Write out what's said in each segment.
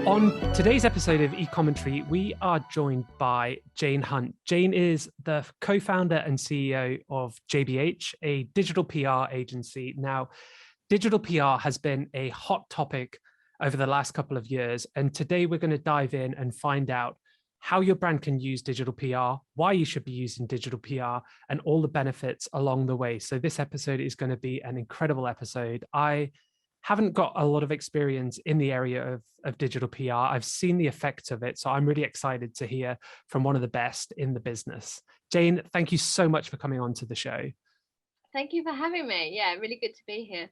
On today's episode of eCommentary, we are joined by Jane Hunt. Jane is the co-founder and CEO of JBH, a digital PR agency. Now, digital PR has been a hot topic over the last couple of years, and today we're going to dive in and find out how your brand can use digital PR, why you should be using digital PR, and all the benefits along the way. So this episode is going to be an incredible episode. I haven't got a lot of experience in the area of digital PR. I've seen the effects of it, so I'm really excited to hear from one of the best in the business. Jane, thank you so much for coming on to the show. Thank you for having me. Yeah, really good to be here.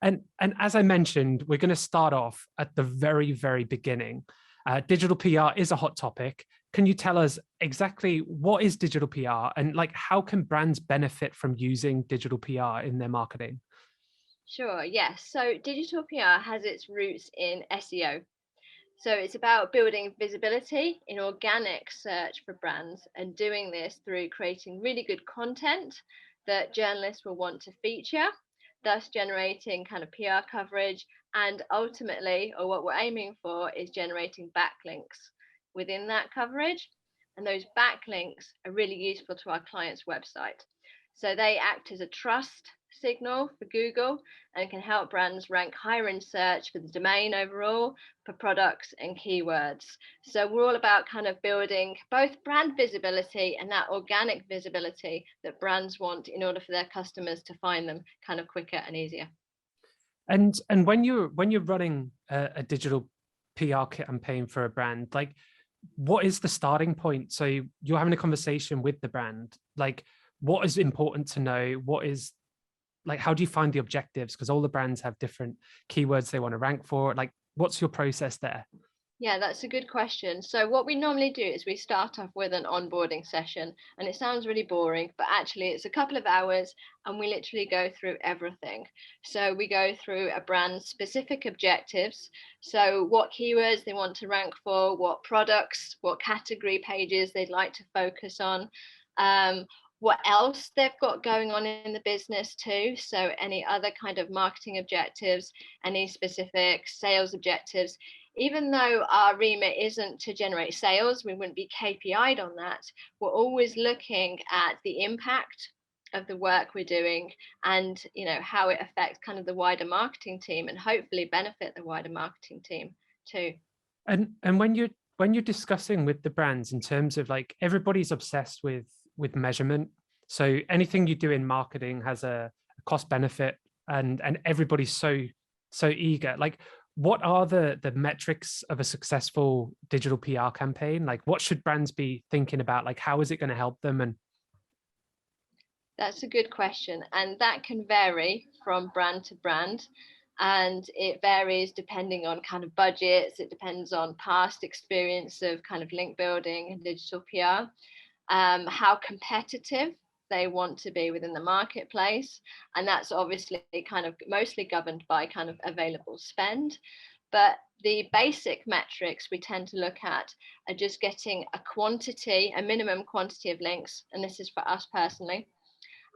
And as I mentioned, we're going to start off at the very, very beginning. Digital PR is a hot topic. Can you tell us exactly what is digital PR and how can brands benefit from using digital PR in their marketing? Sure, yes. So digital PR has its roots in SEO. So it's about building visibility in organic search for brands and doing this through creating really good content that journalists will want to feature, thus generating kind of PR coverage. And ultimately, or what we're aiming for, is generating backlinks within that coverage. And those backlinks are really useful to our client's website. So they act as a trust signal for Google and can help brands rank higher in search for the domain overall, for products and keywords. So we're all about kind of building both brand visibility and that organic visibility that brands want in order for their customers to find them kind of quicker and easier. And when you're running a digital PR campaign for a brand, what is the starting point? So you're having a conversation with the brand, what is important to know? What is how do you find the objectives? Because all the brands have different keywords they want to rank for. What's your process there? Yeah, that's a good question. So what we normally do is we start off with an onboarding session, and it sounds really boring, but actually it's a couple of hours and we literally go through everything. So we go through a brand's specific objectives. So what keywords they want to rank for, what products, what category pages they'd like to focus on, what else they've got going on in the business too. So any other kind of marketing objectives, any specific sales objectives. Even though our remit isn't to generate sales, we wouldn't be KPI'd on that. We're always looking at the impact of the work we're doing and how it affects kind of the wider marketing team and hopefully benefit the wider marketing team too. And when you're discussing with the brands in terms of everybody's obsessed with measurement. So anything you do in marketing has a cost benefit and everybody's so eager. What are the metrics of a successful digital PR campaign? What should brands be thinking about? How is it going to help them? And that's a good question. And that can vary from brand to brand. And it varies depending on kind of budgets. It depends on past experience of kind of link building and digital PR. How competitive they want to be within the marketplace. And that's obviously kind of mostly governed by kind of available spend. But the basic metrics we tend to look at are just getting a minimum quantity of links. And this is for us personally.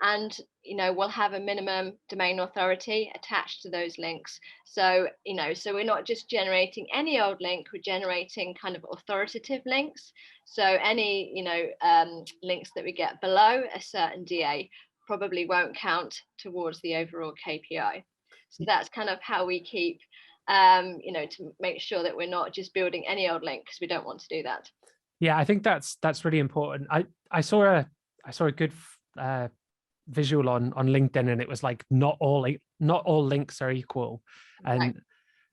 And we'll have a minimum domain authority attached to those links. So so we're not just generating any old link, we're generating kind of authoritative links. So any links that we get below a certain DA probably won't count towards the overall KPI. So that's kind of how we keep to make sure that we're not just building any old link, because we don't want to do that. Yeah, I think that's really important. I saw a good visual on LinkedIn, and it was not all links are equal, and Right.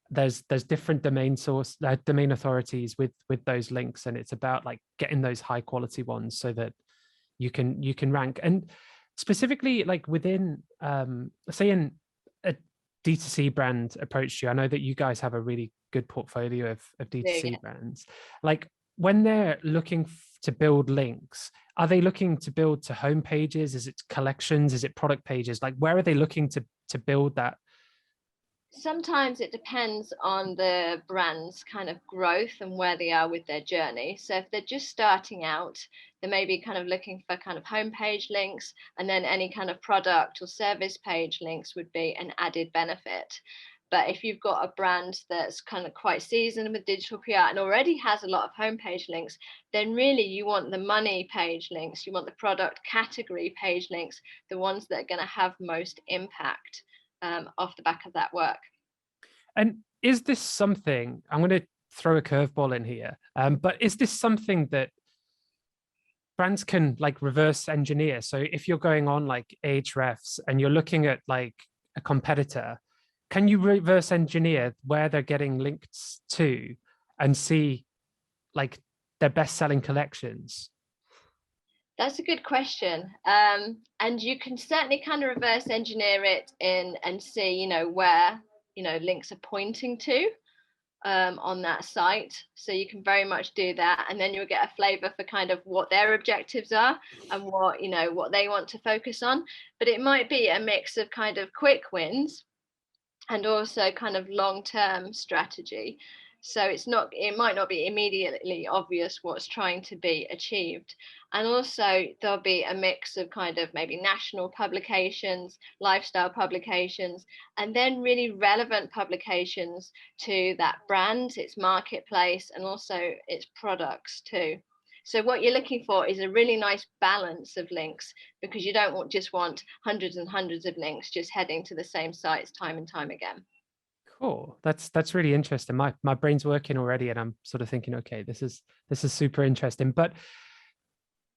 there's different domain authorities with those links, and it's about getting those high quality ones so that you can rank. And specifically within say in a D2C brand approached you, I know that you guys have a really good portfolio of D2C brands. When they're looking to build links, are they looking to build to home pages? Is it collections? Is it product pages? Where are they looking to build that? Sometimes it depends on the brand's kind of growth and where they are with their journey. So if they're just starting out, they may be kind of looking for kind of homepage links, and then any kind of product or service page links would be an added benefit. But if you've got a brand that's kind of quite seasoned with digital PR and already has a lot of homepage links, then really you want the money page links, you want the product category page links, the ones that are going to have most impact off the back of that work. And is this something, I'm going to throw a curveball in here, but is this something that brands can like reverse engineer? So if you're going on like Ahrefs and you're looking at like a competitor, can you reverse engineer where they're getting linked to and see like their best-selling collections? That's a good question. And you can certainly kind of reverse engineer it in and see, where, links are pointing to on that site. So you can very much do that. And then you'll get a flavor for kind of what their objectives are and what they want to focus on. But it might be a mix of kind of quick wins and also kind of long-term strategy. So it might not be immediately obvious what's trying to be achieved. And also there'll be a mix of kind of maybe national publications, lifestyle publications, and then really relevant publications to that brand, its marketplace, and also its products too. So what you're looking for is a really nice balance of links, because you don't just want hundreds and hundreds of links just heading to the same sites time and time again. Cool. That's really interesting. My brain's working already, and I'm sort of thinking, okay, this is super interesting. But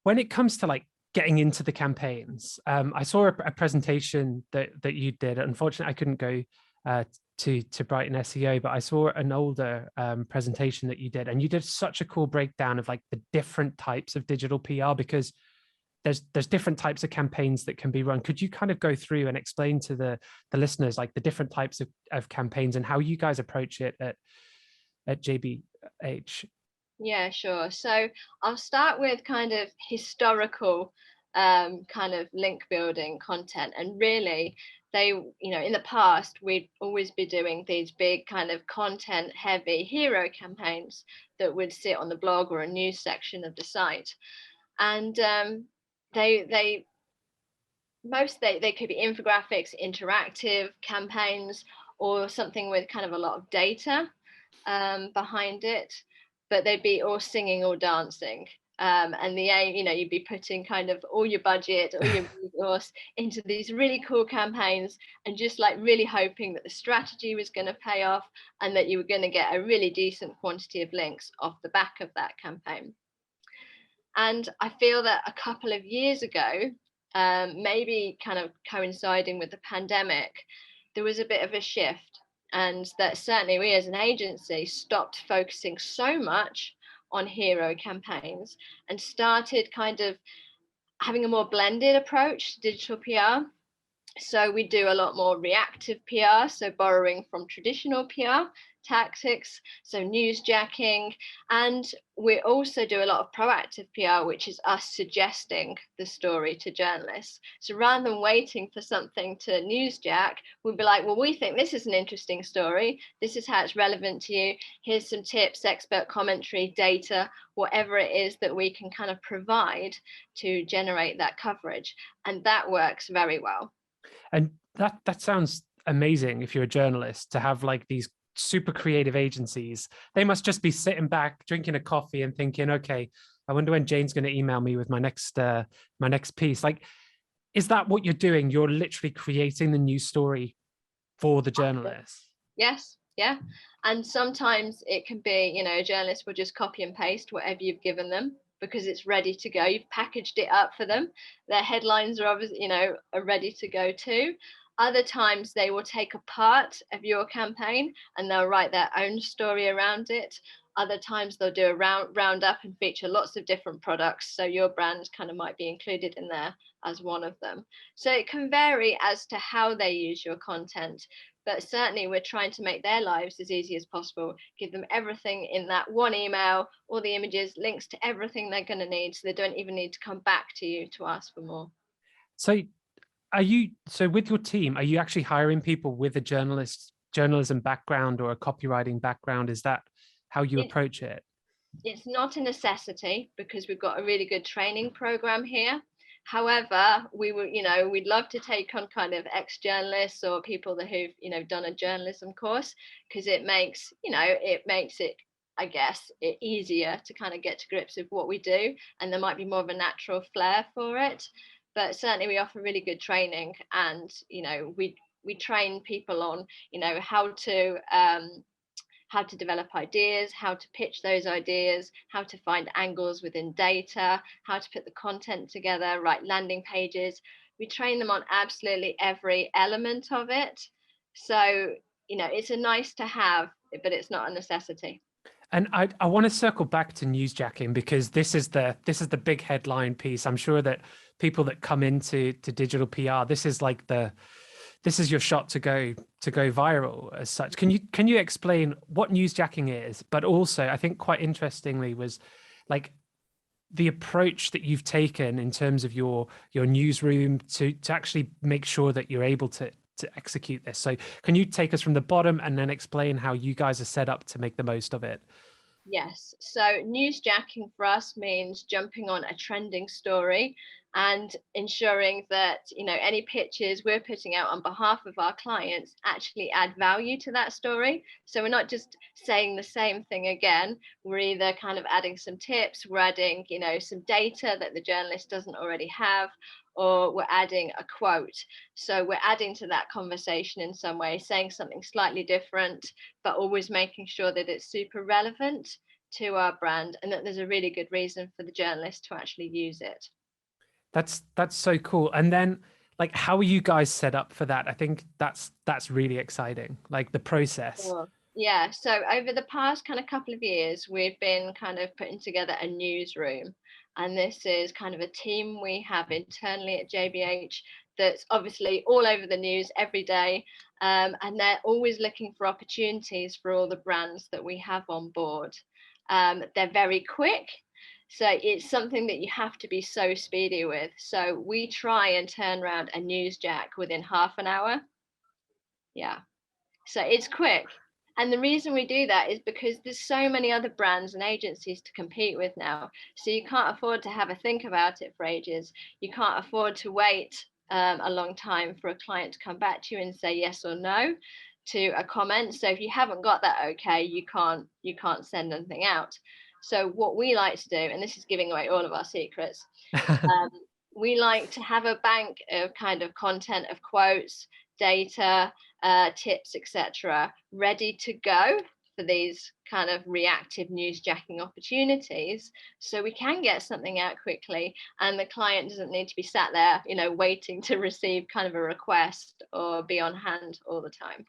when it comes to like getting into the campaigns, I saw a presentation that you did. Unfortunately, I couldn't go to Brighton SEO, but I saw an older presentation that you did, and you did such a cool breakdown of like the different types of digital PR, because there's different types of campaigns that can be run. Could you kind of go through and explain to the listeners like the different types of campaigns and how you guys approach it at JBH? Yeah, sure. So I'll start with kind of historical kind of link building content. And really, in the past, we'd always be doing these big kind of content heavy hero campaigns that would sit on the blog or a news section of the site. And they could be infographics, interactive campaigns, or something with kind of a lot of data behind it, but they'd be all singing or dancing. And the aim, you'd be putting kind of all your budget, all your resource into these really cool campaigns, and just like really hoping that the strategy was going to pay off and that you were going to get a really decent quantity of links off the back of that campaign. And I feel that a couple of years ago, maybe kind of coinciding with the pandemic, there was a bit of a shift, and that certainly we as an agency stopped focusing so much on hero campaigns and started kind of having a more blended approach to digital PR. So we do a lot more reactive PR, so borrowing from traditional PR tactics, so newsjacking, and we also do a lot of proactive PR, which is us suggesting the story to journalists. So rather than waiting for something to newsjack, we'd be like, well, we think this is an interesting story. This is how it's relevant to you. Here's some tips, expert commentary, data, whatever it is that we can kind of provide to generate that coverage. And that works very well. And that sounds amazing if you're a journalist to have like these super creative agencies. They must just be sitting back, drinking a coffee and thinking, okay, I wonder when Jane's going to email me with my next piece. Like, is that what you're doing? You're literally creating the news story for the journalist. Yes. Yeah. And sometimes it can be, a journalist will just copy and paste whatever you've given them because it's ready to go. You've packaged it up for them. Their headlines are obviously, are ready to go too. Other times they will take a part of your campaign and they'll write their own story around it. Other times they'll do a roundup and feature lots of different products. So your brand kind of might be included in there as one of them. So it can vary as to how they use your content. But certainly we're trying to make their lives as easy as possible, give them everything in that one email, all the images, links to everything they're going to need, so they don't even need to come back to you to ask for more. So with your team, are you actually hiring people with a journalism background or a copywriting background? Is that how you approach it? It's not a necessity because we've got a really good training program here. However, we'd love to take on kind of ex-journalists or people who've done a journalism course, because it makes it, I guess, easier to kind of get to grips with what we do, and there might be more of a natural flair for it. But certainly we offer really good training, and we train people on how to develop ideas, how to pitch those ideas, how to find angles within data, how to put the content together, write landing pages. We train them on absolutely every element of it. So, it's a nice to have, but it's not a necessity. And I want to circle back to newsjacking, because this is the big headline piece. I'm sure that people that come into digital PR, this is your shot to go viral as such. Can you explain what newsjacking is? But also, I think quite interestingly was like the approach that you've taken in terms of your newsroom to actually make sure that you're able to execute this. So can you take us from the bottom and then explain how you guys are set up to make the most of it? Yes. So newsjacking for us means jumping on a trending story and ensuring that any pitches we're putting out on behalf of our clients actually add value to that story. So we're not just saying the same thing again. We're either kind of adding some tips, we're adding some data that the journalist doesn't already have, or we're adding a quote. So we're adding to that conversation in some way, saying something slightly different, but always making sure that it's super relevant to our brand and that there's a really good reason for the journalist to actually use it. That's so cool. And then, like, how are you guys set up for that? I think that's really exciting, like the process. Sure. Yeah, so over the past kind of couple of years, we've been kind of putting together a newsroom. And this is kind of a team we have internally at JBH that's obviously all over the news every day. And they're always looking for opportunities for all the brands that we have on board. They're very quick. So it's something that you have to be so speedy with. So we try and turn around a newsjack within half an hour. Yeah. So it's quick. And the reason we do that is because there's so many other brands and agencies to compete with now. So you can't afford to have a think about it for ages. You can't afford to wait a long time for a client to come back to you and say yes or no to a comment. So if you haven't got that okay, you can't send anything out. So what we like to do, and this is giving away all of our secrets, we like to have a bank of kind of content, of quotes, data, tips, etc., ready to go for these kind of reactive newsjacking opportunities, so we can get something out quickly and the client doesn't need to be sat there waiting to receive kind of a request or be on hand all the time.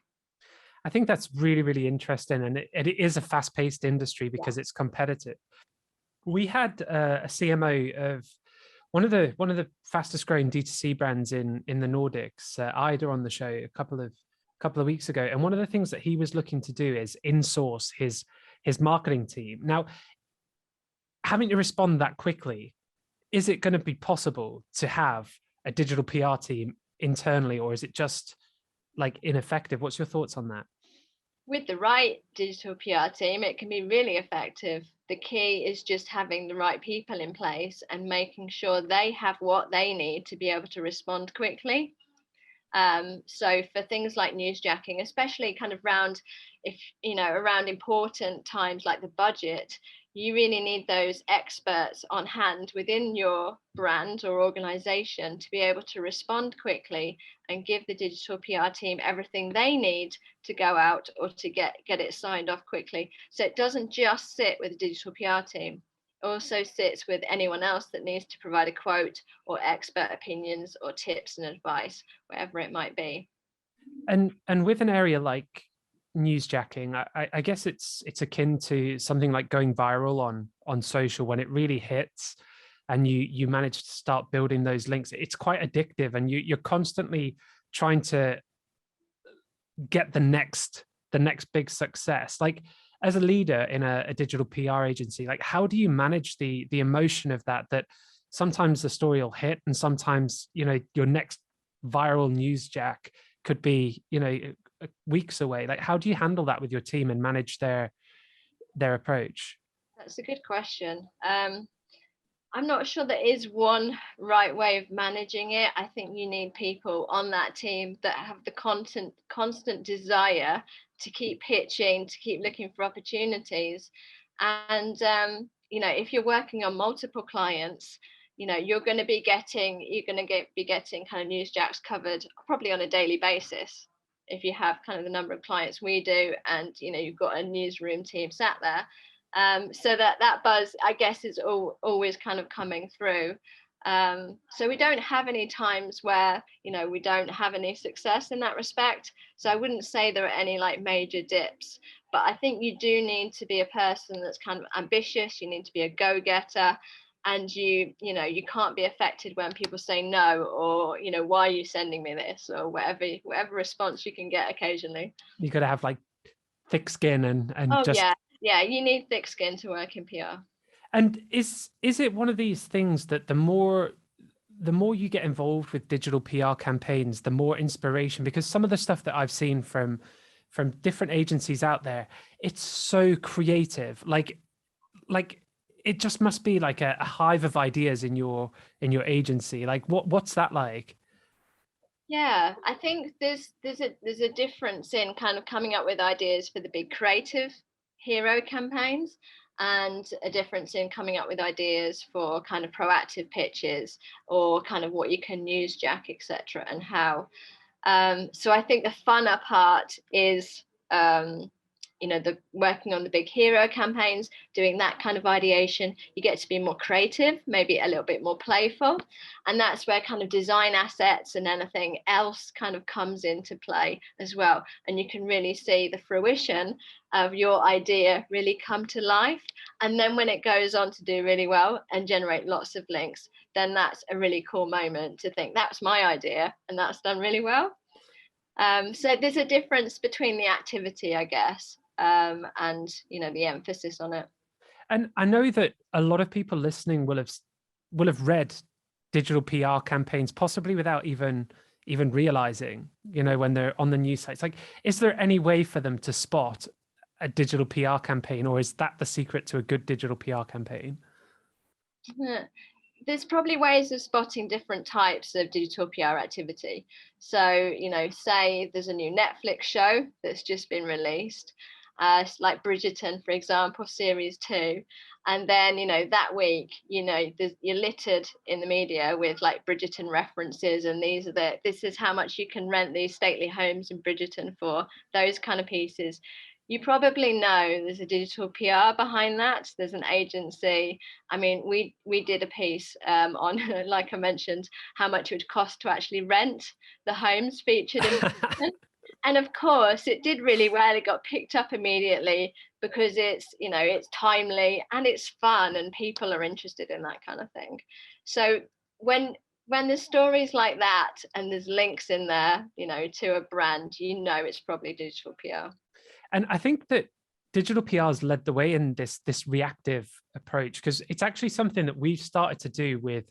I think that's really, really interesting. And it is a fast-paced industry because it's competitive. We had a CMO of one of the fastest growing D2C brands in the Nordics, Ida, on the show a couple of weeks ago. And one of the things that he was looking to do is insource his marketing team. Now, having to respond that quickly, is it going to be possible to have a digital PR team internally, or is it just like ineffective? What's your thoughts on that? With the right digital PR team, it can be really effective. The key is just having the right people in place and making sure they have what they need to be able to respond quickly. So for things like newsjacking, especially kind of around important times like the budget, you really need those experts on hand within your brand or organization to be able to respond quickly and give the digital PR team everything they need to go out or to get it signed off quickly. So it doesn't just sit with the digital PR team. It also sits with anyone else that needs to provide a quote or expert opinions or tips and advice, whatever it might be. And with an area like newsjacking, I guess it's akin to something like going viral on social. When it really hits and you manage to start building those links, it's quite addictive, and you're constantly trying to get the next big success. Like, as a leader in a digital PR agency, like, how do you manage the emotion of that sometimes the story will hit and sometimes your next viral newsjack could be weeks away? Like, how do you handle that with your team and manage their approach? That's a good question. I'm not sure there is one right way of managing it. I think you need people on that team that have the constant desire to keep pitching, to keep looking for opportunities. And if you're working on multiple clients, you're going to be getting kind of newsjacks covered probably on a daily basis. If you have kind of the number of clients we do, and you've got a newsroom team sat there, so that buzz, I guess, is always kind of coming through. So we don't have any times where we don't have any success in that respect. So I wouldn't say there are any like major dips, but I think you do need to be a person that's kind of ambitious. You need to be a go-getter, and you can't be affected when people say no, or why are you sending me this, or whatever response you can get occasionally. You got to have like thick skin and just yeah, you need thick skin to work in PR. And is it one of these things that the more you get involved with digital PR campaigns, the more inspiration, because some of the stuff that I've seen from different agencies out there, it's so creative. Like it just must be like a hive of ideas in your agency. Like what's that like? Yeah, I think there's a difference in kind of coming up with ideas for the big creative hero campaigns, and a difference in coming up with ideas for kind of proactive pitches, or kind of what you can newsjack, etc., and how. So I think the funner part is the working on the big hero campaigns, doing that kind of ideation. You get to be more creative, maybe a little bit more playful, and that's where kind of design assets and anything else kind of comes into play as well, and you can really see the fruition of your idea really come to life. And then when it goes on to do really well and generate lots of links, then that's a really cool moment to think that's my idea and that's done really well. So there's a difference between the activity, I guess, and the emphasis on it. And I know that a lot of people listening will have read digital PR campaigns, possibly without even realizing, when they're on the news sites. Like, is there any way for them to spot a digital PR campaign, or is that the secret to a good digital PR campaign? There's probably ways of spotting different types of digital PR activity. So, say there's a new Netflix show that's just been released, like Bridgerton, for example, series 2. And then, that week, you're littered in the media with like Bridgerton references, and this is how much you can rent these stately homes in Bridgerton for, those kind of pieces. You probably know there's a digital PR behind that. There's an agency. I mean, we did a piece on, like I mentioned, how much it would cost to actually rent the homes featured in Bridgerton. And of course, it did really well. It got picked up immediately because it's timely and it's fun, and people are interested in that kind of thing. So when there's stories like that and there's links in there, to a brand, it's probably digital PR. And I think that digital PR has led the way in this reactive approach, because it's actually something that we've started to do with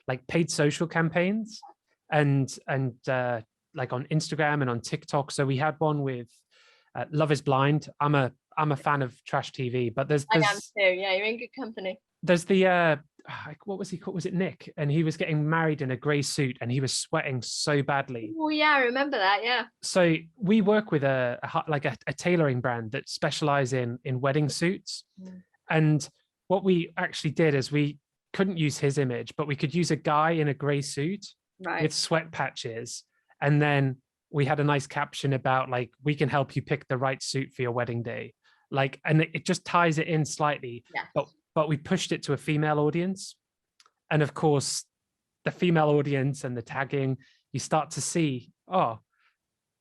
like paid social campaigns and like on Instagram and on TikTok. So we had one with Love is Blind. I'm a fan of trash TV, but there's I am too. Yeah, you're in good company. There's the what was he called? Was it Nick? And he was getting married in a grey suit and he was sweating so badly. Oh yeah, I remember that. Yeah. So we work with a tailoring brand that specialize in wedding suits. And what we actually did is we couldn't use his image, but we could use a guy in a grey suit with sweat patches. And then we had a nice caption about like, we can help you pick the right suit for your wedding day. Like, and it just ties it in slightly. Yes. But we pushed it to a female audience. And of course, the female audience and the tagging, you start to see, oh,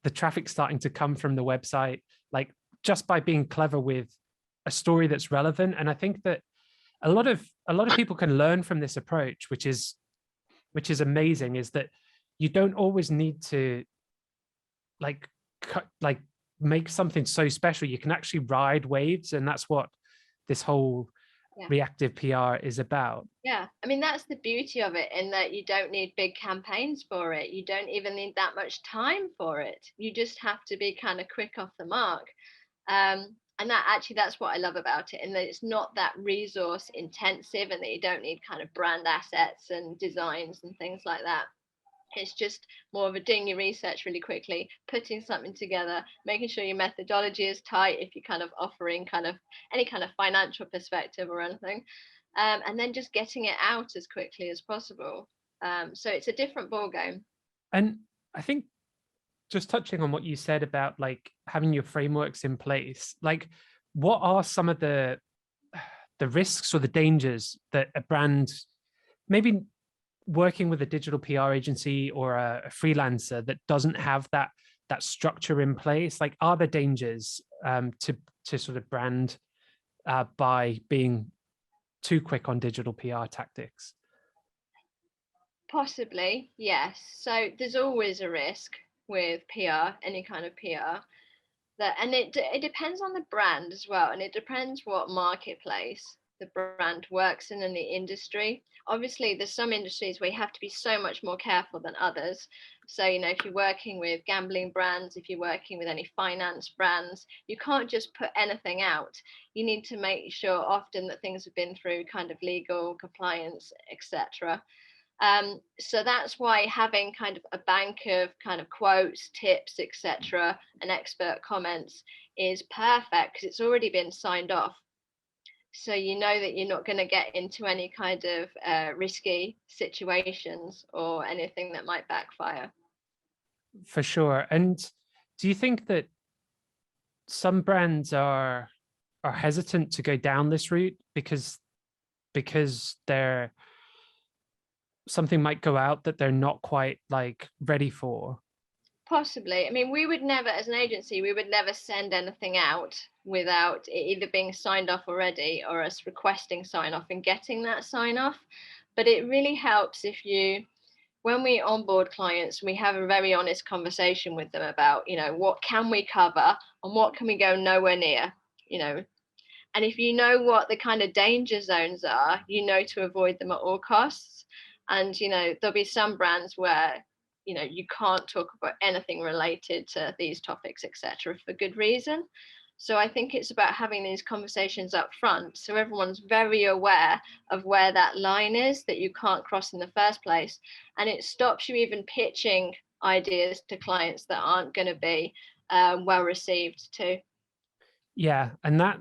the traffic starting to come from the website, like just by being clever with a story that's relevant. And I think that a lot of people can learn from this approach, which is amazing, is that you don't always need to like make something so special. You can actually ride waves, and that's what this whole reactive PR is about. Yeah, I mean, that's the beauty of it, in that you don't need big campaigns for it. You don't even need that much time for it. You just have to be kind of quick off the mark. And that's what I love about it, and that it's not that resource intensive, and that you don't need kind of brand assets and designs and things like that. It's just more of a doing your research really quickly, putting something together, making sure your methodology is tight if you're kind of offering kind of any kind of financial perspective or anything, and then just getting it out as quickly as possible. So it's a different ball game. And I think just touching on what you said about like having your frameworks in place, like what are some of the risks or the dangers that a brand maybe working with a digital PR agency or a freelancer that doesn't have that structure in place? Like, are there dangers to sort of brand by being too quick on digital PR tactics? Possibly, yes. So there's always a risk with PR, any kind of PR. That, and it depends on the brand as well, and it depends what marketplace the brand works in the industry. Obviously, there's some industries where you have to be so much more careful than others. So, you know, if you're working with gambling brands, if you're working with any finance brands, you can't just put anything out. You need to make sure often that things have been through kind of legal compliance, etc. So that's why having kind of a bank of kind of quotes, tips, etc., and expert comments is perfect, because it's already been signed off. So you know that you're not going to get into any kind of risky situations or anything that might backfire. For sure. And do you think that some brands are hesitant to go down this route because they're something might go out that they're not quite like ready for? Possibly. I mean, we would never, as an agency, we would never send anything out without it either being signed off already or us requesting sign off and getting that sign off. But it really helps if you, when we onboard clients, we have a very honest conversation with them about, you know, what can we cover and what can we go nowhere near, you know. And if you know what the kind of danger zones are, you know to avoid them at all costs. And, you know, there'll be some brands where, you know, you can't talk about anything related to these topics, etc., for good reason. So I think it's about having these conversations up front so everyone's very aware of where that line is that you can't cross in the first place. And it stops you even pitching ideas to clients that aren't going to be well received too. Yeah, and I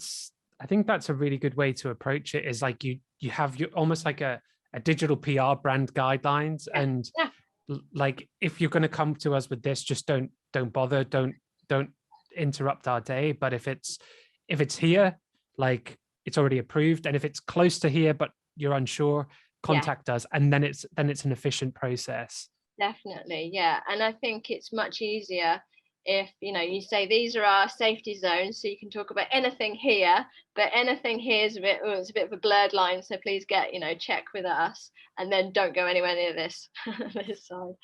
think that's a really good way to approach it, is like you have your almost like a digital PR brand guidelines. Yeah. And Yeah. like, if you're going to come to us with this, just don't bother, don't interrupt our day. But if it's here, like it's already approved, and if it's close to here but you're unsure, Yeah. contact us, and then it's an efficient process. Definitely, yeah. And I think it's much easier if, you know, you say these are our safety zones, so you can talk about anything here, but anything here is a bit, oh, it's a bit of a blurred line, so please get, you know, check with us, and then don't go anywhere near this this side.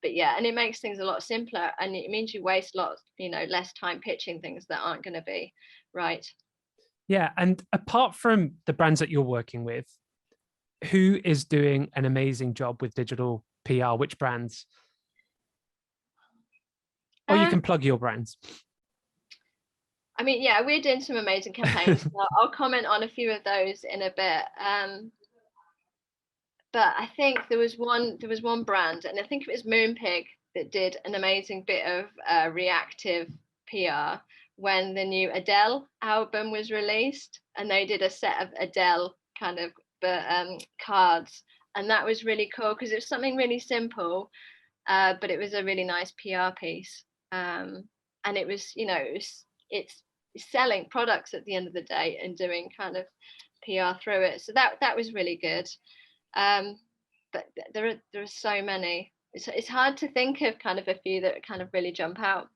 But yeah, and it makes things a lot simpler, and it means you waste a lot, you know, less time pitching things that aren't going to be right. Yeah, and apart from the brands that you're working with, who is doing an amazing job with digital PR? Which brands? Or you Um, can plug your brands. I mean, yeah, we're doing some amazing campaigns. So I'll comment on a few of those in a bit. But I think there was one brand, and I think it was Moonpig, that did an amazing bit of reactive PR when the new Adele album was released, and they did a set of Adele kind of cards, and that was really cool because it was something really simple, but it was a really nice PR piece, and it was, you know, it's selling products at the end of the day and doing kind of PR through it, so that was really good. um, but there are so many. It's hard to think of kind of a few that kind of really jump out.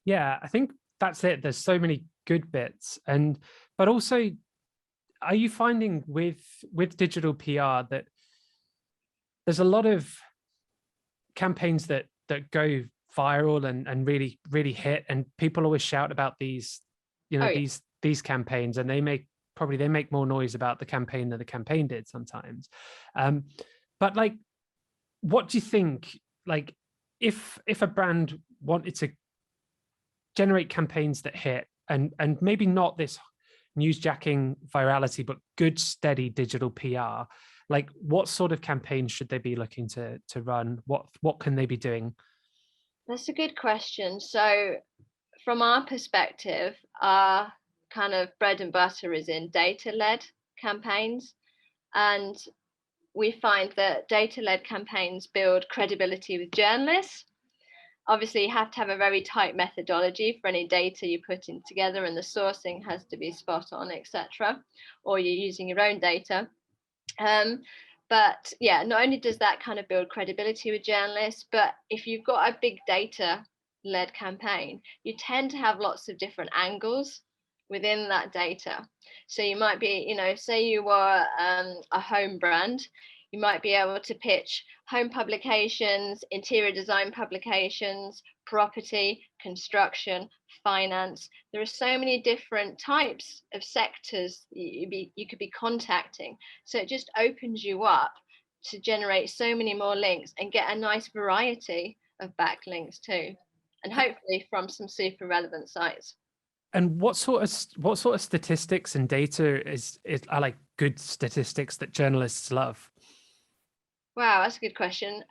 Yeah, I think that's it. There's so many good bits. And but also, are you finding with digital PR that there's a lot of campaigns that go viral and really hit, and people always shout about these, you Oh know, yeah. these campaigns, and they make more noise about the campaign than the campaign did sometimes. um but like, what do you think, like, if a brand wanted to generate campaigns that hit, and maybe not this newsjacking virality, but good, steady digital PR, like what sort of campaigns should they be looking to run? What can they be doing? That's a good question. So from our perspective, our kind of bread and butter is in data-led campaigns. And we find that data-led campaigns build credibility with journalists. Obviously, you have to have a very tight methodology for any data you're putting together, and the sourcing has to be spot on, etc. Or you're using your own data. But yeah, not only does that kind of build credibility with journalists, but if you've got a big data led campaign, you tend to have lots of different angles within that data. So you might be, say you were a home brand, you might be able to pitch home publications, interior design publications, property, construction, finance. There are so many different types of sectors you could be contacting. So it just opens you up to generate so many more links and get a nice variety of backlinks too, and hopefully from some super relevant sites. And what sort of statistics and data are like good statistics that journalists love? Wow, that's a good question.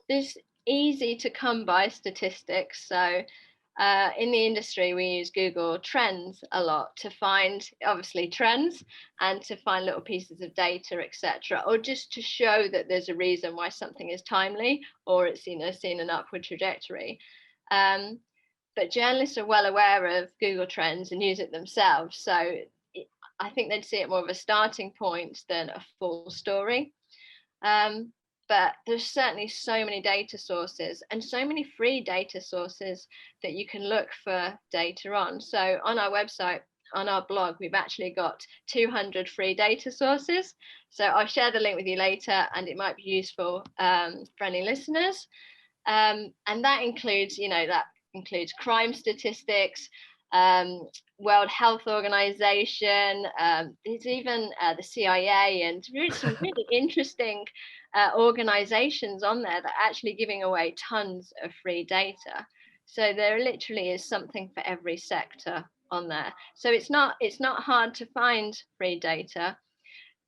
There's easy to come by statistics. So in the industry, we use Google Trends a lot to find, obviously, trends and to find little pieces of data, etc., or just to show that there's a reason why something is timely or it's seen an upward trajectory. But journalists are well aware of Google Trends and use it themselves. So I think they'd see it more of a starting point than a full story. But there's certainly so many data sources and so many free data sources that you can look for data on. So on our website, on our blog, we've actually got 200 free data sources. So I'll share the link with you later, and it might be useful for any listeners. And that includes, crime statistics, World Health Organization. There's even the CIA, and some really interesting organizations on there that are actually giving away tons of free data. So there literally is something for every sector on there. So it's not hard to find free data,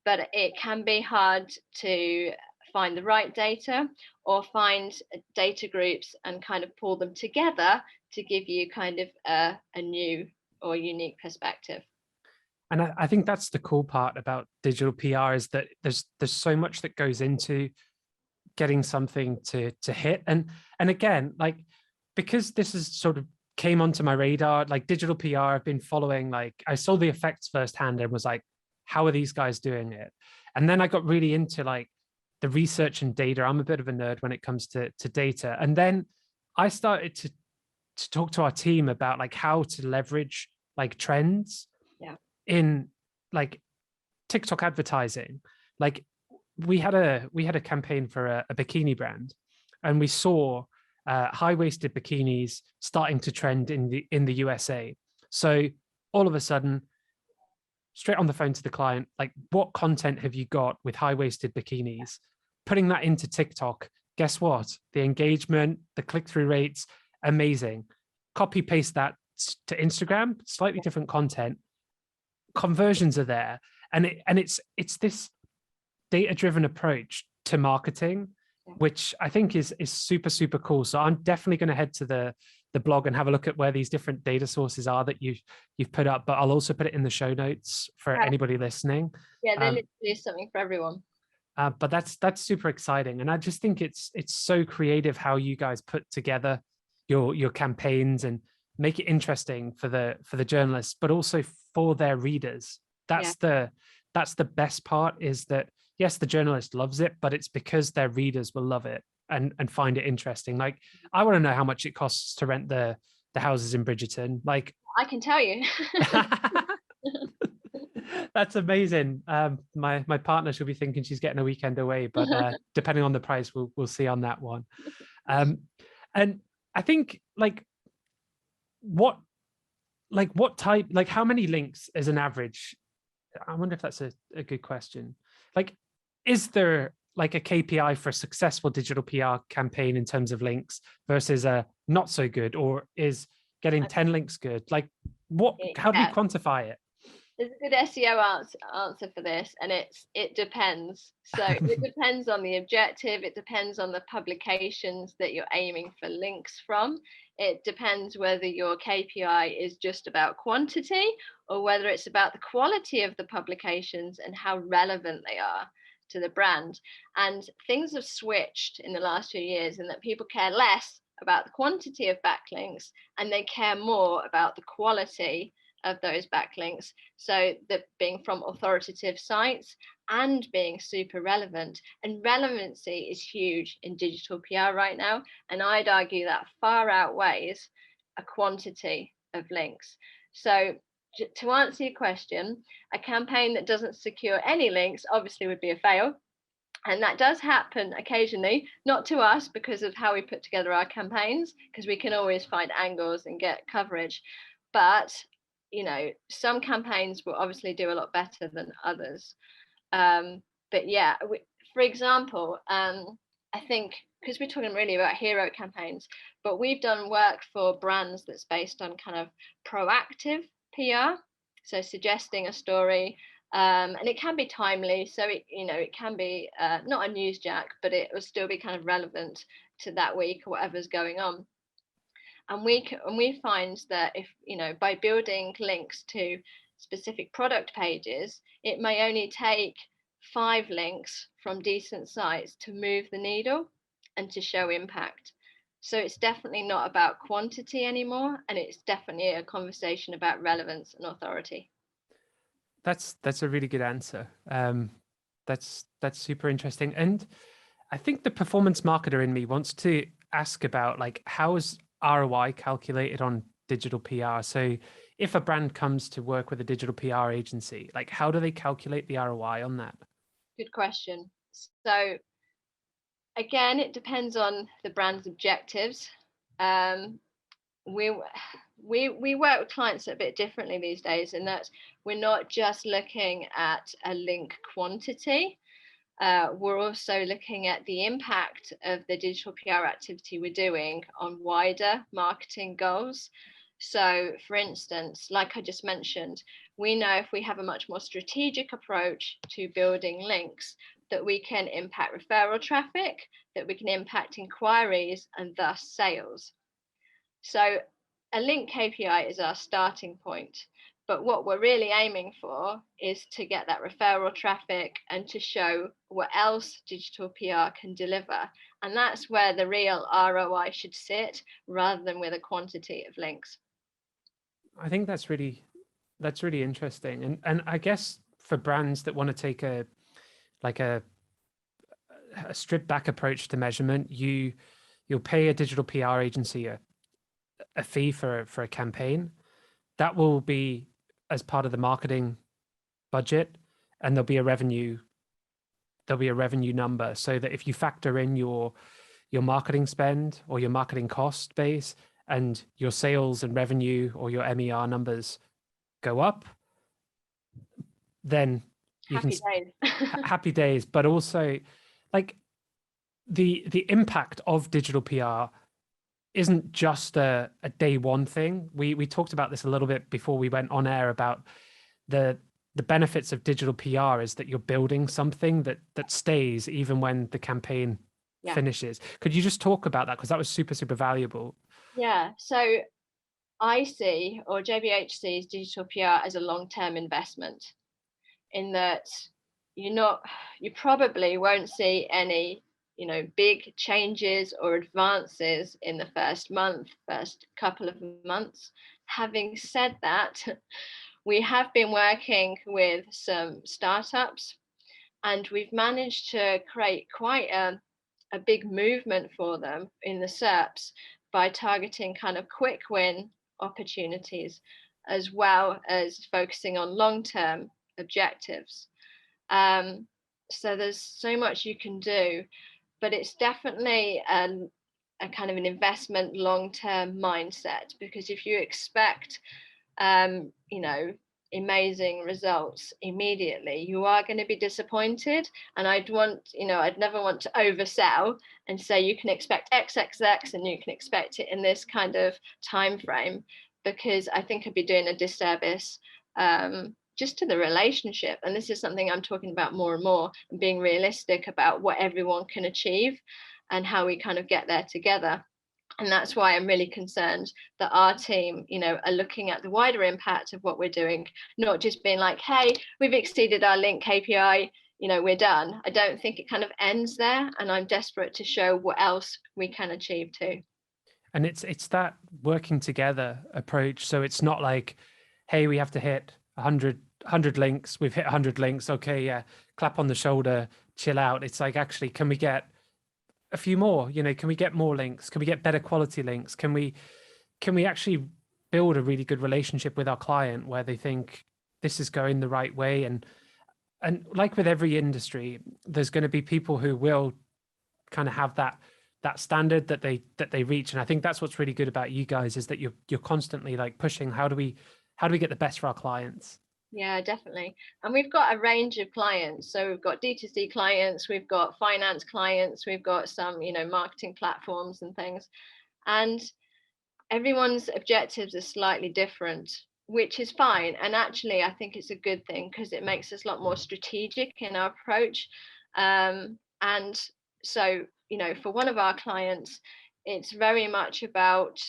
but it can be hard to find the right data or find data groups and kind of pull them together to give you kind of a new or unique perspective. And I think that's the cool part about digital PR, is that there's so much that goes into getting something to hit. And again, like, because this is sort of came onto my radar, like digital PR, I've been following, like I saw the effects firsthand and was like, how are these guys doing it? And then I got really into like the research and data. I'm a bit of a nerd when it comes to data. And then I started to talk to our team about like how to leverage like trends in like TikTok advertising. Like we had a campaign for a bikini brand, and we saw high-waisted bikinis starting to trend in the USA. So all of a sudden, straight on the phone to the client, like, what content have you got with high-waisted bikinis? Putting that into TikTok, guess what? The engagement, the click-through rates, amazing. Copy paste that to Instagram, slightly different content. Conversions are there, and it's this data-driven approach to marketing, which I think is super cool. So I'm definitely going to head to the blog and have a look at where these different data sources are that you've put up. But I'll also put it in the show notes for anybody listening. Yeah, there literally is something for everyone. But that's super exciting, and I just think it's so creative how you guys put together your campaigns and make it interesting for the journalists, but also for their readers. That's the best part, is that yes, the journalist loves it, but it's because their readers will love it and find it interesting. Like, I want to know how much it costs to rent the houses in Bridgerton. Like, I can tell you. That's amazing. My partner, she'll be thinking she's getting a weekend away, but depending on the price, we'll see on that one. And I think what type, like how many links is an average? I wonder if that's a good question. Like, is there like a KPI for a successful digital PR campaign in terms of links versus a not so good, or is getting 10 links good? Like how do we Yeah, quantify it? there's a good SEO answer for this, and it depends. So it depends on the objective, it depends on the publications that you're aiming for links from. It depends whether your KPI is just about quantity or whether it's about the quality of the publications and how relevant they are to the brand. And things have switched in the last few years in that people care less about the quantity of backlinks and they care more about the quality of those backlinks. So that being from authoritative sites and being super relevant. And relevancy is huge in digital PR right now. And I'd argue that far outweighs a quantity of links. So to answer your question, a campaign that doesn't secure any links obviously would be a fail. And that does happen occasionally, not to us because of how we put together our campaigns, because we can always find angles and get coverage. But some campaigns will obviously do a lot better than others. But yeah, for example, I think because we're talking really about hero campaigns, but we've done work for brands that's based on kind of proactive PR, so suggesting a story, and it can be timely. So it can be not a news jack, but it will still be kind of relevant to that week or whatever's going on. And we find that if by building links to specific product pages, it may only take 5 links from decent sites to move the needle and to show impact. So it's definitely not about quantity anymore, and it's definitely a conversation about relevance and authority. That's a really good answer. That's super interesting. And I think the performance marketer in me wants to ask about, like, how is ROI calculated on digital PR? So if a brand comes to work with a digital PR agency, like, how do they calculate the ROI on that? Good question. So again, it depends on the brand's objectives. We work with clients a bit differently these days in that we're not just looking at a link quantity. We're also looking at the impact of the digital PR activity we're doing on wider marketing goals. So, for instance, like I just mentioned, we know if we have a much more strategic approach to building links, that we can impact referral traffic, that we can impact inquiries and thus sales. So a link KPI is our starting point. But what we're really aiming for is to get that referral traffic and to show what else digital PR can deliver. And that's where the real ROI should sit, rather than with a quantity of links. I think that's really interesting. And I guess for brands that want to take a stripped back approach to measurement, you'll pay a digital PR agency a fee for a campaign that will be as part of the marketing budget, and there'll be a revenue number, so that if you factor in your marketing spend or your marketing cost base and your sales and revenue or your MER numbers go up, then you happy days. Happy days. But also, like, the impact of digital PR isn't just a day one thing. We talked about this a little bit before we went on air about the benefits of digital PR is that you're building something that stays even when the campaign finishes. Could you just talk about that? Because that was super, super valuable. Yeah. So I see, or JBH sees, digital PR as a long-term investment, in that you probably won't see any big changes or advances in the first couple of months. Having said that, we have been working with some startups, and we've managed to create quite a big movement for them in the SERPs by targeting kind of quick win opportunities, as well as focusing on long-term objectives. So there's so much you can do, but it's definitely a kind of an investment long-term mindset, because if you expect amazing results immediately, you are going to be disappointed. And I'd never want to oversell and say you can expect XXX and you can expect it in this kind of time frame, because I think I'd be doing a disservice just to the relationship. And this is something I'm talking about more and more, and being realistic about what everyone can achieve and how we kind of get there together. And that's why I'm really concerned that our team, are looking at the wider impact of what we're doing, not just being like, hey, we've exceeded our link KPI, we're done. I don't think it kind of ends there. And I'm desperate to show what else we can achieve too. And it's that working together approach. So it's not like, hey, we have to hit 100 links. We've hit 100 links. Okay, yeah, clap on the shoulder, chill out. It's like, actually, can we get a few more? Can we get more links? Can we get better quality links? Can we actually build a really good relationship with our client where they think this is going the right way? And like with every industry, there's going to be people who will kind of have that standard that they reach. And I think that's what's really good about you guys, is that you're constantly like pushing, how do we get the best for our clients? Yeah, definitely. And we've got a range of clients. So we've got D2C clients, we've got finance clients, we've got some, marketing platforms and things. And everyone's objectives are slightly different, which is fine. And actually, I think it's a good thing, because it makes us a lot more strategic in our approach. And so, for one of our clients, it's very much about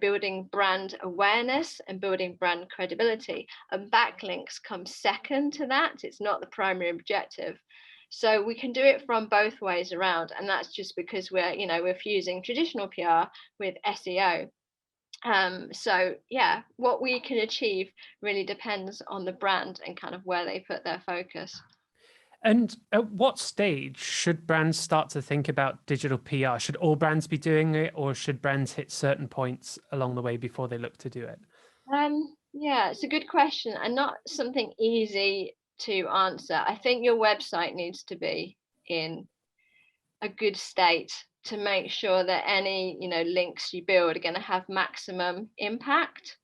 building brand awareness and building brand credibility, and backlinks come second to that. It's not the primary objective. So we can do it from both ways around, and that's just because we're fusing traditional PR with SEO. So yeah, what we can achieve really depends on the brand and kind of where they put their focus. And at what stage should brands start to think about digital PR? Should all brands be doing it, or should brands hit certain points along the way before they look to do it? Yeah, it's a good question, and not something easy to answer. I think your website needs to be in a good state to make sure that any links you build are going to have maximum impact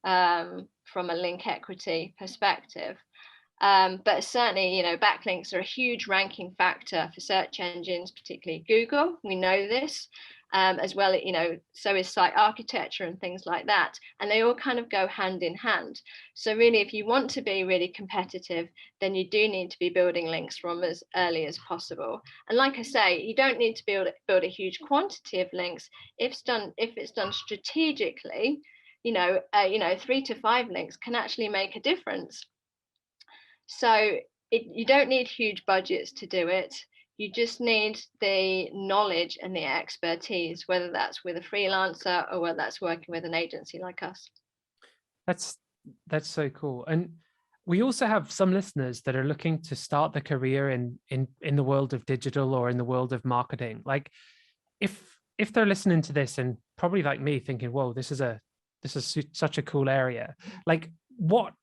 from a link equity perspective. But certainly, backlinks are a huge ranking factor for search engines, particularly Google. We know this, as well, so is site architecture and things like that. And they all kind of go hand in hand. So really, if you want to be really competitive, then you do need to be building links from as early as possible. And like I say, you don't need to build a huge quantity of links. If it's done strategically, 3 to 5 links can actually make a difference. So you don't need huge budgets to do it. You just need the knowledge and the expertise, whether that's with a freelancer or whether that's working with an agency like us. That's so cool. And we also have some listeners that are looking to start their career in the world of digital or in the world of marketing. Like if they're listening to this and probably like me thinking, whoa, this is such a cool area. Like what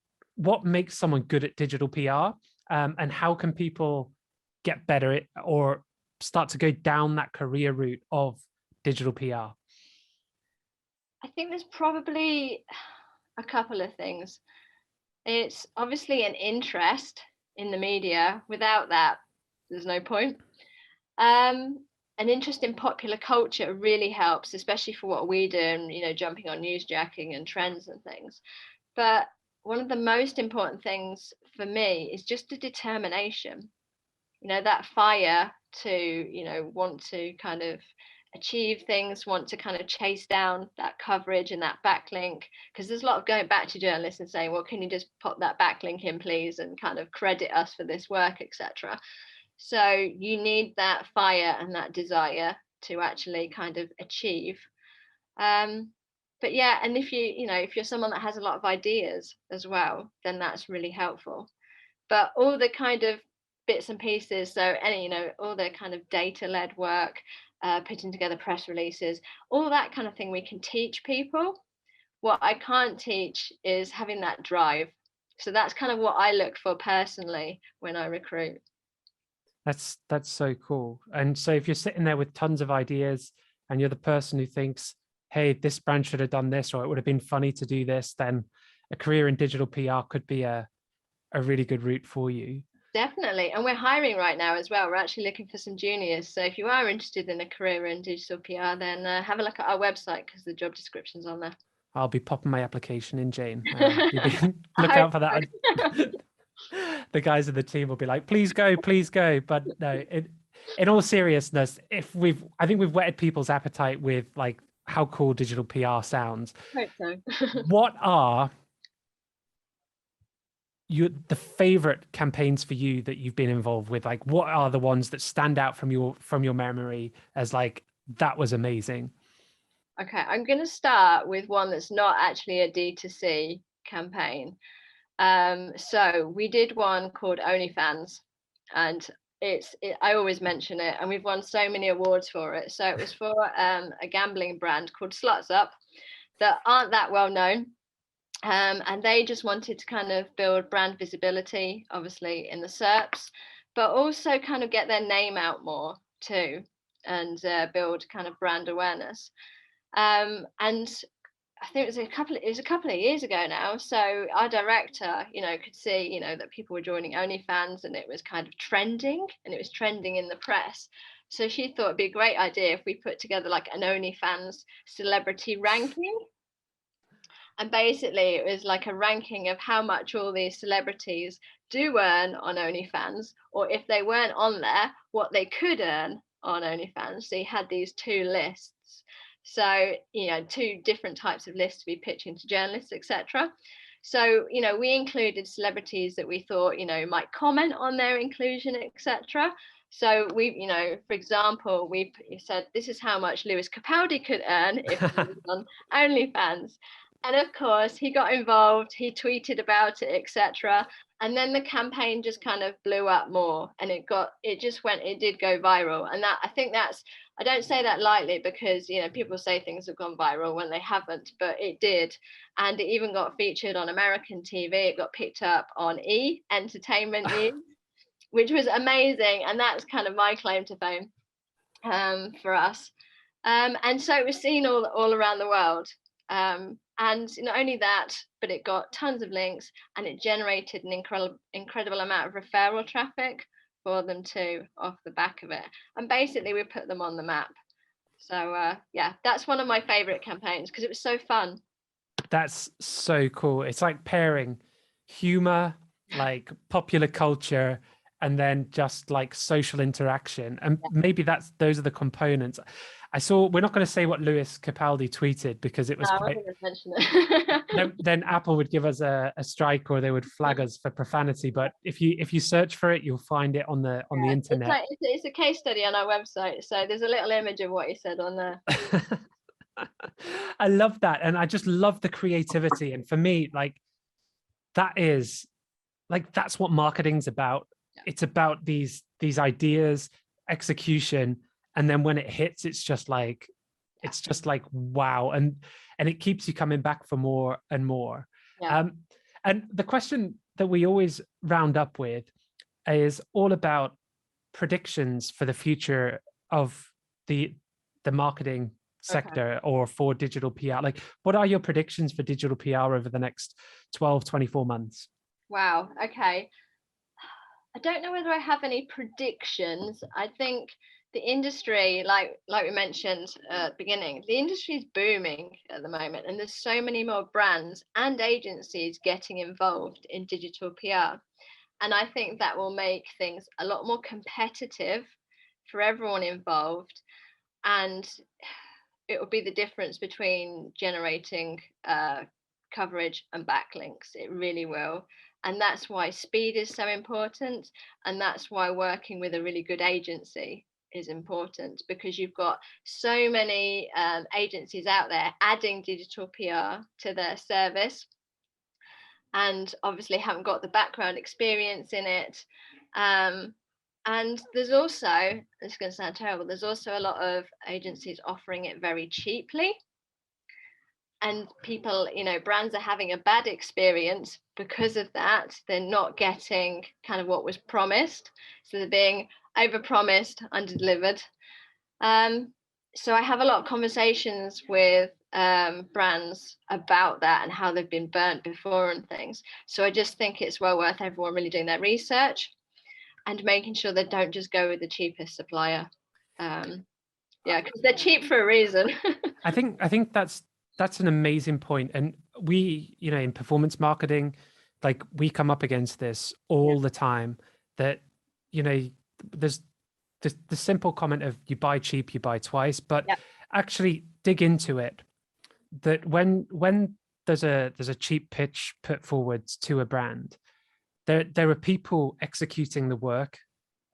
makes someone good at digital PR, and how can people get better at, or start to go down that career route of digital PR? I think there's probably a couple of things. It's obviously an interest in the media. Without that, there's no point. An interest in popular culture really helps, especially for what we do, and jumping on newsjacking and trends and things. But one of the most important things for me is just the determination, that fire to, want to kind of achieve things, want to kind of chase down that coverage and that backlink, because there's a lot of going back to journalists and saying, well, can you just pop that backlink in, please, and kind of credit us for this work, etc. So you need that fire and that desire to actually kind of achieve. But yeah, and if you're someone that has a lot of ideas as well, then that's really helpful. But all the kind of bits and pieces, so all the kind of data-led work, putting together press releases, all that kind of thing we can teach people. What I can't teach is having that drive. So that's kind of what I look for personally when I recruit. That's so cool. And so if you're sitting there with tons of ideas and you're the person who thinks, hey, this brand should have done this, or it would have been funny to do this, then a career in digital PR could be a really good route for you. Definitely. And we're hiring right now as well. We're actually looking for some juniors. So if you are interested in a career in digital PR, then have a look at our website because the job description's on there. I'll be popping my application in, Jane. I Look out for that. so. The guys in the team will be like, please go, please go. But no, in all seriousness, I think we've whetted people's appetite with like how cool digital PR sounds. I hope so. What are the favorite campaigns for you that you've been involved with? Like, what are the ones that stand out from your memory as like, that was amazing? Okay, I'm going to start with one that's not actually a D2C campaign. So we did one called OnlyFans, and I always mention it, and we've won so many awards for it. So it was for a gambling brand called Sluts Up that aren't that well known. And they just wanted to kind of build brand visibility, obviously in the SERPs, but also kind of get their name out more too, and build kind of brand awareness. And I think it was a couple of years ago now. So our director, could see, that people were joining OnlyFans, and it was kind of trending, and it was trending in the press. So she thought it'd be a great idea if we put together like an OnlyFans celebrity ranking. And basically, it was like a ranking of how much all these celebrities do earn on OnlyFans, or if they weren't on there, what they could earn on OnlyFans. So you had these two lists. So, two different types of lists to be pitching to journalists, etc. So, we included celebrities that we thought, might comment on their inclusion, etc. So we, for example, we said, this is how much Lewis Capaldi could earn if he was on OnlyFans. And of course, he got involved, he tweeted about it, etc. And then the campaign just kind of blew up more, and it did go viral. And I don't say that lightly, because, people say things have gone viral when they haven't, but it did. And it even got featured on American TV. It got picked up on Entertainment News, which was amazing. And that's kind of my claim to fame for us. And so it was seen all around the world. And not only that, but it got tons of links, and it generated an incredible amount of referral traffic for them too off the back of it. And basically we put them on the map. So yeah, that's one of my favorite campaigns because it was so fun. That's so cool. It's like pairing humor, like popular culture, and then just like social interaction. And maybe those are the components. I saw, we're not going to say what Lewis Capaldi tweeted because it was quite, I mention it. then Apple would give us a strike, or they would flag us for profanity. But if you search for it, you'll find it on the internet. It's a case study on our website. So there's a little image of what he said on there. I love that. And I just love the creativity. And for me, like, that's what marketing's about. Yeah. It's about these ideas, execution, and then when it hits, it's just like wow, and it keeps you coming back for more and more. Yeah. And the question that we always round up with is all about predictions for the future of the marketing sector, or for digital PR. Like, what are your predictions for digital PR over the next 12, 24 months? Wow. Okay. I don't know whether I have any predictions. I think the industry, like we mentioned at the beginning, the industry is booming at the moment, and there's so many more brands and agencies getting involved in digital PR. And I think that will make things a lot more competitive for everyone involved. And it will be the difference between generating coverage and backlinks. It really will. And that's why speed is so important. And that's why working with a really good agency is important, because you've got so many agencies out there adding digital PR to their service, and obviously haven't got the background experience in it. And there's also, it's going to sound terrible, there's also a lot of agencies offering it very cheaply. And people, brands are having a bad experience because of that. They're not getting kind of what was promised. So they're being overpromised, underdelivered. So I have a lot of conversations with brands about that and how they've been burnt before and things. So I just think it's well worth everyone really doing their research and making sure they don't just go with the cheapest supplier. Yeah, because they're cheap for a reason. I think that's an amazing point. And we, in performance marketing, like we come up against this all the time, that, there's the simple comment of you buy cheap, you buy twice, but actually dig into it, that when there's a cheap pitch put forward to a brand, there are people executing the work,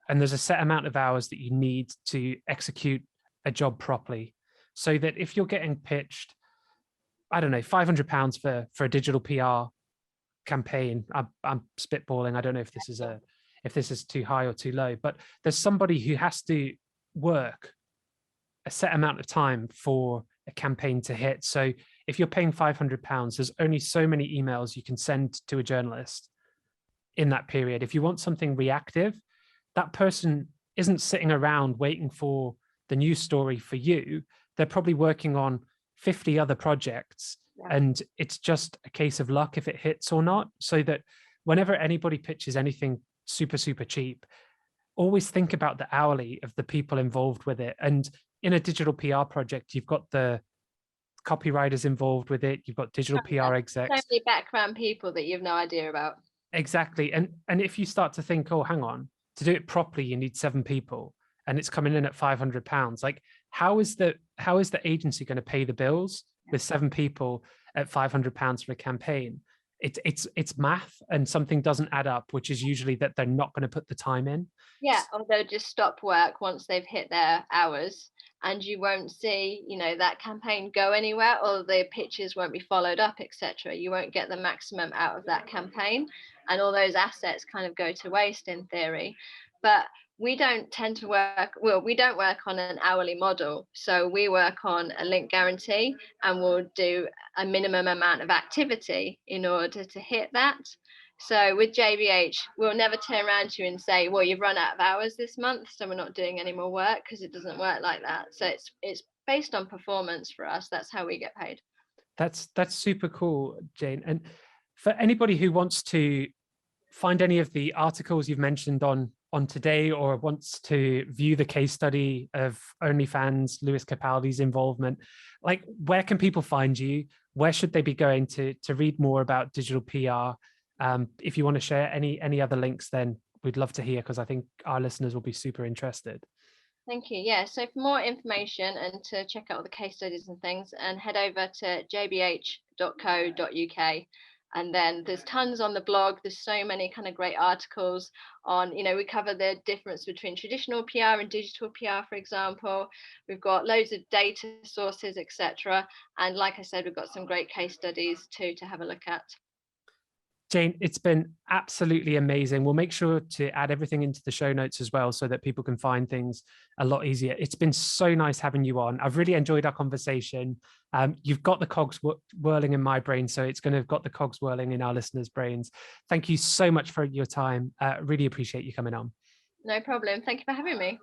and there's a set amount of hours that you need to execute a job properly. So that if you're getting pitched, I don't know, £500 for a digital PR campaign, I'm spitballing, I don't know if this is too high or too low, but there's somebody who has to work a set amount of time for a campaign to hit. So if you're paying £500, there's only so many emails you can send to a journalist in that period. If you want something reactive, that person isn't sitting around waiting for the news story for you. They're probably working on 50 other projects, and it's just a case of luck if it hits or not. So that whenever anybody pitches anything super, super cheap, always think about the hourly of the people involved with it. And in a digital PR project, you've got the copywriters involved with it, you've got digital PR execs. So many background people that you have no idea about. Exactly. And if you start to think, oh, hang on, to do it properly, you need 7 people, and it's coming in at £500. Like, how is the agency going to pay the bills with 7 people at £500 for a campaign? It's math, and something doesn't add up, which is usually that they're not going to put the time in. Yeah, or they'll just stop work once they've hit their hours, and you won't see, that campaign go anywhere, or the pitches won't be followed up, etc. You won't get the maximum out of that campaign, and all those assets kind of go to waste in theory. But we don't tend to work, we don't work on an hourly model. So we work on a link guarantee, and we'll do a minimum amount of activity in order to hit that. So with JBH, we'll never turn around to you and say, well, you've run out of hours this month, so we're not doing any more work, because it doesn't work like that. So it's based on performance for us. That's how we get paid. That's super cool, Jane. And for anybody who wants to find any of the articles you've mentioned on today, or wants to view the case study of OnlyFans, Lewis Capaldi's involvement, like, where can people find you? Where should they be going to read more about digital PR? If you want to share any other links, then we'd love to hear, because I think our listeners will be super interested. Thank you. Yeah, so for more information and to check out all the case studies and things, and head over to jbh.co.uk. And then there's tons on the blog. There's so many kind of great articles on, we cover the difference between traditional PR and digital PR, for example. We've got loads of data sources, etc. And like I said, we've got some great case studies too to have a look at. Jane, it's been absolutely amazing. We'll make sure to add everything into the show notes as well, so that people can find things a lot easier. It's been so nice having you on. I've really enjoyed our conversation. You've got the cogs whirling in my brain, so it's going to have got the cogs whirling in our listeners' brains. Thank you so much for your time. Really appreciate you coming on. No problem. Thank you for having me.